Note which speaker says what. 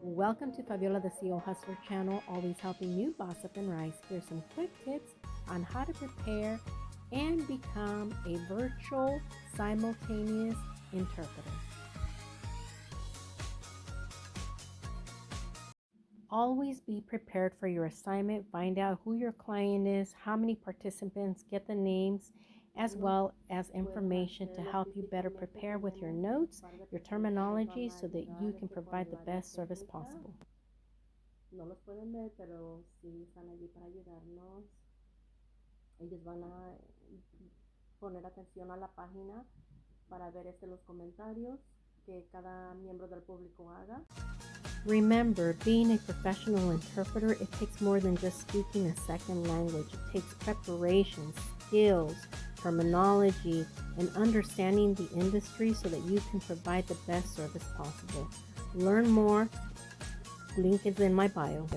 Speaker 1: Welcome to Faviola, the CEO Hustler channel, always helping you boss up and rise. Here's some quick tips on how to prepare and become a virtual simultaneous interpreter. Always be prepared for your assignment. Find out who your client is, how many participants, get the names, as well as information to help you better prepare with your notes, your terminology, so that you can provide the best service possible.
Speaker 2: No los pueden ver, pero sí están allí para ayudarnos. Ellos van a poner atención a la página para ver los comentarios que cada miembro del público haga.
Speaker 1: Remember, being a professional interpreter, it takes more than just speaking a second language. It takes preparation, skills, terminology, and understanding the industry so that you can provide the best service possible. Learn more. Link is in my bio.